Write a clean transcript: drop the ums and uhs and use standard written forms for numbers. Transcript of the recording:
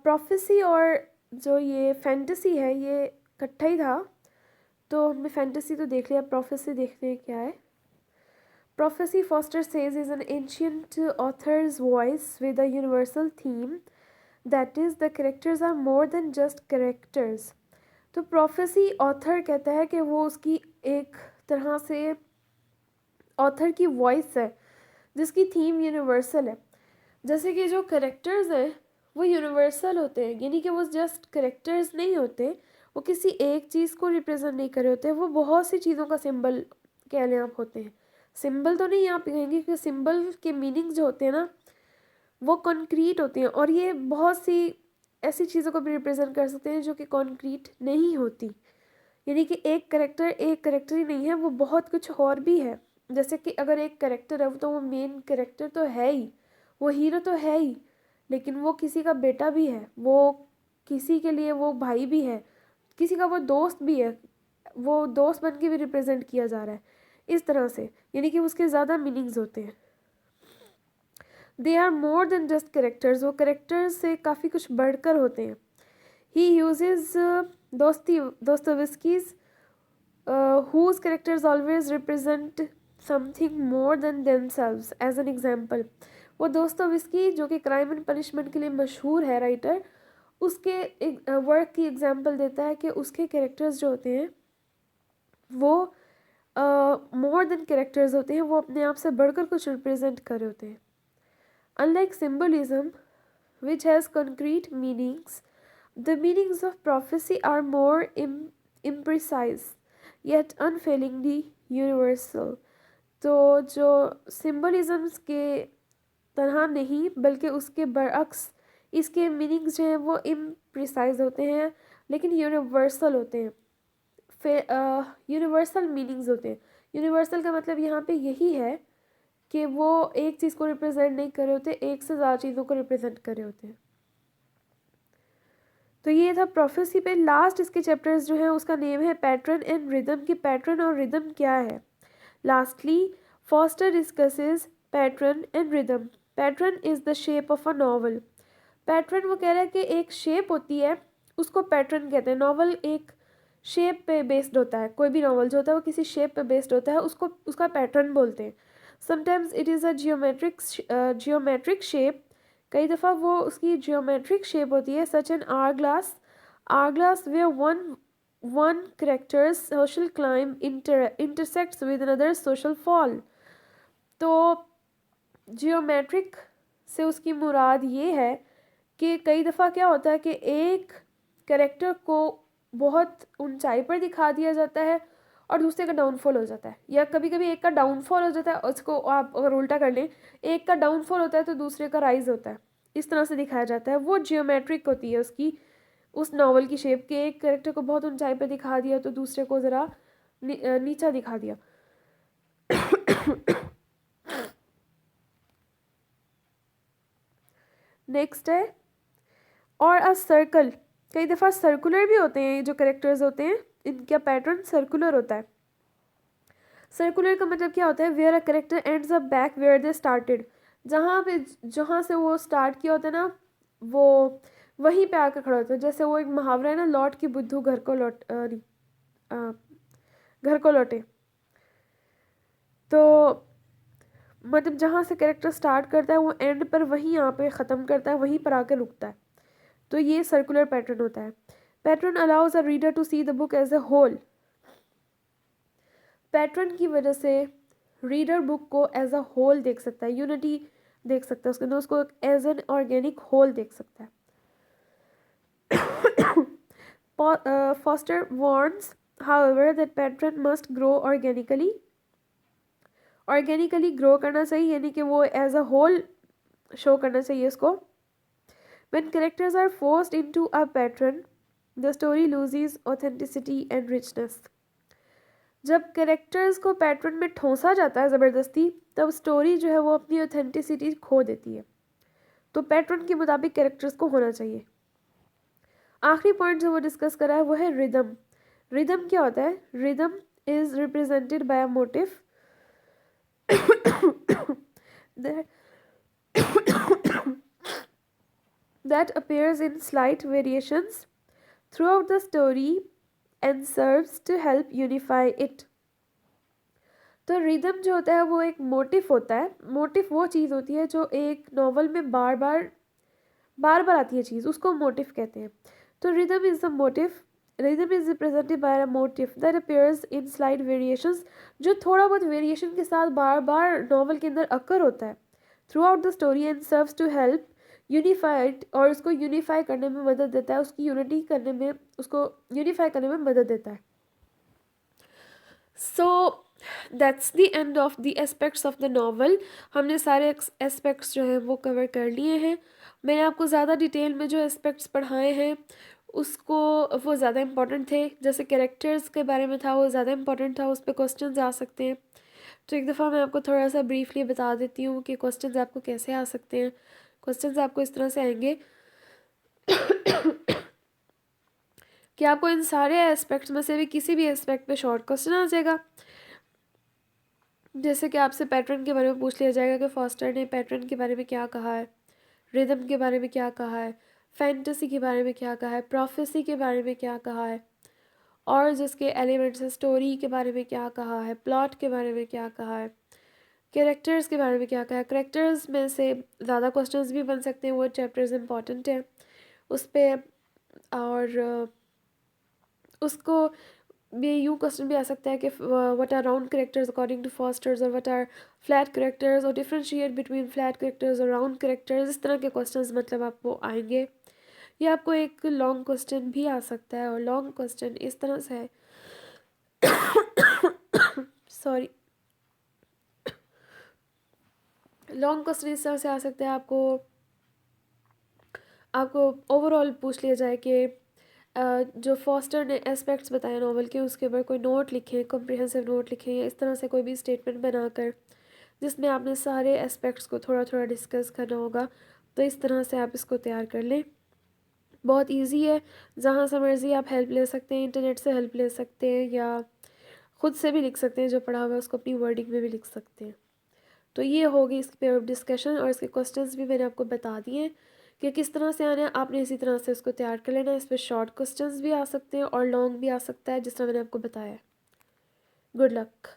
Prophecy और जो ये फैंटेसी है ये इकट्ठा ही था, तो हमने फैंटेसी तो देख लिया, प्रोफेसी देखते हैं क्या है। Prophecy, Foster says, is an ancient author's voice with a universal theme, that is, the characters are more than just characters. तो प्रोफेसी ऑथर कहता है कि वो उसकी एक तरह से ऑथर की वॉइस है जिसकी थीम यूनिवर्सल है। जैसे कि जो करेक्टर्स हैं वो यूनिवर्सल होते हैं, यानी कि वो जस्ट करेक्टर्स नहीं होते, वो किसी एक चीज़ को रिप्रेजेंट नहीं कर रहे होते, वो बहुत सी चीज़ों का सिंबल कह लें आप होते हैं। सिंबल तो नहीं आप कहेंगे कि सिंबल के मीनिंग जो होते हैं ना वो कॉन्क्रीट होते हैं, और ये बहुत सी ऐसी चीज़ों को भी रिप्रेजेंट कर सकते हैं जो कि कॉन्क्रीट नहीं होती। यानी कि एक करेक्टर ही नहीं है, वो बहुत कुछ और भी है। जैसे कि अगर एक करेक्टर है तो वो मेन करेक्टर तो है ही, वो हीरो तो है ही, लेकिन वो किसी का बेटा भी है, वो किसी के लिए वो भाई भी है, किसी का वो दोस्त भी है, वो दोस्त बन के भी रिप्रेजेंट किया जा रहा है इस तरह से। यानी कि उसके ज़्यादा मीनिंग्स होते हैं। They are more than just characters, वो करेक्टर्स से काफ़ी कुछ बढ़कर होते हैं। He uses Dostoevsky's whose characters always represent something more than themselves as an example। वो दोस्तोवस्की जो कि क्राइम एंड पनिशमेंट के लिए मशहूर है राइटर, उसके वर्क की एग्जांपल देता है कि उसके कैरेक्टर्स जो होते हैं वो मोर देन कैरेक्टर्स होते हैं, वो अपने आप से बढ़कर कुछ रिप्रेजेंट कर रहे होते हैं। Unlike symbolism which has concrete meanings, the meanings of prophecy are more imprecise yet unfailingly universal। तो जो सिम्बोलिज्म्स के तरह नहीं बल्कि उसके बरअक्स इसके मीनिंग्स जो हैं वो इम्प्रिसाइज होते हैं लेकिन यूनिवर्सल होते हैं। फिर यूनिवर्सल मीनिंग्स होते हैं। यूनिवर्सल का मतलब यहाँ पे यही है कि वो एक चीज़ को रिप्रेजेंट नहीं कर रहे होते, एक से ज़्यादा चीज़ों को रिप्रेजेंट कर रहे होते हैं। तो ये था प्रोफेसी पे। लास्ट इसके चैप्टर्स जो है उसका नेम है पैटर्न एंड रिदम, की पैटर्न और रिदम क्या है। Lastly foster discusses pattern and rhythm. Pattern is the shape of a novel. Pattern वो कह रहा है कि एक शेप होती है, उसको पैटर्न कहते हैं। नॉवल एक शेप पे बेस्ड होता है, कोई भी नॉवल जो होता है वो किसी शेप पे बेस्ड होता है, उसको उसका पैटर्न बोलते हैं। Sometimes it is a geometric shape, कई दफ़ा वो उसकी जियोमेट्रिक शेप होती है। Such an hourglass where one character's social climb intersects with another social fall. तो जियोमेट्रिक से उसकी मुराद ये है कि कई दफ़ा क्या होता है कि एक करेक्टर को बहुत ऊंचाई पर दिखा दिया जाता है और दूसरे का डाउनफॉल हो जाता है, या कभी कभी एक का डाउनफॉल हो जाता है, उसको आप अगर उल्टा कर लें, एक का डाउनफॉल होता है तो दूसरे का राइज होता है, इस तरह से दिखाया जाता है। वो जियोमेट्रिक होती है उसकी, उस नॉवल की शेप के एक करेक्टर को बहुत ऊंचाई पर दिखा दिया तो दूसरे को ज़रा नीचा दिखा दिया। नेक्स्ट है और अ सर्कल। कई दफ़ा सर्कुलर भी होते हैं जो करेक्टर्स होते हैं, इनका पैटर्न सर्कुलर होता है। सर्कुलर का मतलब क्या होता है, where a character ends up back where they started. जहाँ से वो स्टार्ट किया होता है ना वो वहीं पे आकर खड़ा होता है। जैसे वो एक मुहावरा है ना, लौट की बुद्धू घर को लौटे। तो मतलब जहाँ से कैरेक्टर स्टार्ट करता है वो एंड पर वहीं यहाँ पे ख़त्म करता है, वहीं पर आकर रुकता है। तो ये सर्कुलर पैटर्न होता है। Pattern allows a reader to see the book as a whole. Pattern की वजह से रीडर बुक को एज अ होल देख सकता है, यूनिटी देख सकता है, उसके अंदर उसको एज एन ऑर्गेनिक होल देख सकता है। Foster warns however that pattern must grow organically grow करना चाहिए, यानी कि वो एज अ होल शो करना चाहिए उसको। When characters are forced into a pattern, the story loses authenticity and richness। जब कैरेक्टर्स को पैटर्न में ठोंसा जाता है ज़बरदस्ती, तब स्टोरी जो है वो अपनी ऑथेंटिसिटी खो देती है। तो पैटर्न के मुताबिक कैरेक्टर्स को होना चाहिए। आखिरी पॉइंट जो वो डिस्कस करा है वो है रिदम। रिदम क्या होता है? Rhythm is represented by a motive that appears in slight variations throughout the story and serves to help unify it. तो रिदम जो होता है वो एक मोटिव होता है। मोटिव वो चीज़ होती है जो एक नॉवल में बार बार आती है चीज़, उसको मोटिव कहते हैं। तो rhythm is the motive. Rhythm is represented by a motive that appears in slight variations, जो थोड़ा बहुत वेरिएशन के साथ बार बार नॉवल के अंदर अकर होता है throughout the story and serves to help unified, और उसको यूनिफाई करने में मदद देता है, उसकी यूनिटी करने में, उसको यूनिफाई करने में मदद देता है। So that's the end of the aspects of the novel. हमने सारे एस्पेक्ट्स जो हैं वो कवर कर लिए हैं। मैंने आपको ज़्यादा डिटेल में जो एस्पेक्ट्स पढ़ाए हैं उसको, वो ज़्यादा इंपॉर्टेंट थे। जैसे कैरेक्टर्स के बारे में था वो ज़्यादा इंपॉर्टेंट था, उस पर क्वेश्चन आ सकते हैं। तो एक दफ़ा मैं आपको थोड़ा सा ब्रीफली बता देती हूँ कि क्वेश्चन आपको कैसे आ सकते हैं। क्वेश्चन आपको इस तरह से आएंगे कि आपको इन सारे एस्पेक्ट्स में से भी किसी भी एस्पेक्ट पे शॉर्ट क्वेश्चन आ जाएगा। जैसे कि आपसे पैटर्न के बारे में पूछ लिया जाएगा कि फॉस्टर ने पैटर्न के बारे में क्या कहा है, रिदम के बारे में क्या कहा है, फैंटेसी के बारे में क्या कहा है, प्रोफेसी के बारे में क्या कहा है, और जिसके एलिमेंट्स है स्टोरी के बारे में क्या कहा है, प्लॉट के बारे में क्या कहा है, कैरेक्टर्स के बारे में क्या कहा है। कैरेक्टर्स में से ज़्यादा क्वेश्चंस भी बन सकते हैं, वो चैप्टर्स इंपॉर्टेंट हैं उस पर। और उसको भी यूँ क्वेश्चन भी आ सकता है कि what are round characters according to Forster's, और व्हाट आर फ्लैट करेक्टर्स, और डिफ्रेंशिएट बिटवीन फ्लैट करेक्टर्स और राउंड करेक्टर्स। इस तरह के क्वेश्चंस मतलब आपको आएंगे। या आपको एक लॉन्ग क्वेश्चन भी आ सकता है, और लॉन्ग क्वेश्चन इस तरह से है सॉरी, लॉन्ग क्वेश्चन इस तरह से आ सकता है, आपको ओवरऑल पूछ लिया जाए कि जो फॉस्टर ने एस्पेक्ट्स बताए नॉवल के, उसके ऊपर कोई नोट लिखे, कॉम्प्रिहेंसिव नोट लिखे, या इस तरह से कोई भी स्टेटमेंट बनाकर जिसमें आपने सारे एस्पेक्ट्स को थोड़ा थोड़ा डिस्कस करना होगा। तो इस तरह से आप इसको तैयार कर लें। बहुत इजी है, जहाँ से मर्ज़ी आप हेल्प ले सकते हैं, इंटरनेट से हेल्प ले सकते हैं, या ख़ुद से भी लिख सकते हैं, जो पढ़ा हुआ है उसको अपनी वर्डिंग में भी लिख सकते हैं। तो ये होगी इसकी पेयर ऑफ डिस्कशन, और इसके क्वेश्चंस भी मैंने आपको बता दिए कि किस तरह से आना है। आपने इसी तरह से उसको तैयार कर लेना है। इस पर शॉर्ट क्वेश्चंस भी आ सकते हैं और लॉन्ग भी आ सकता है, जिस तरह मैंने आपको बताया। Good luck.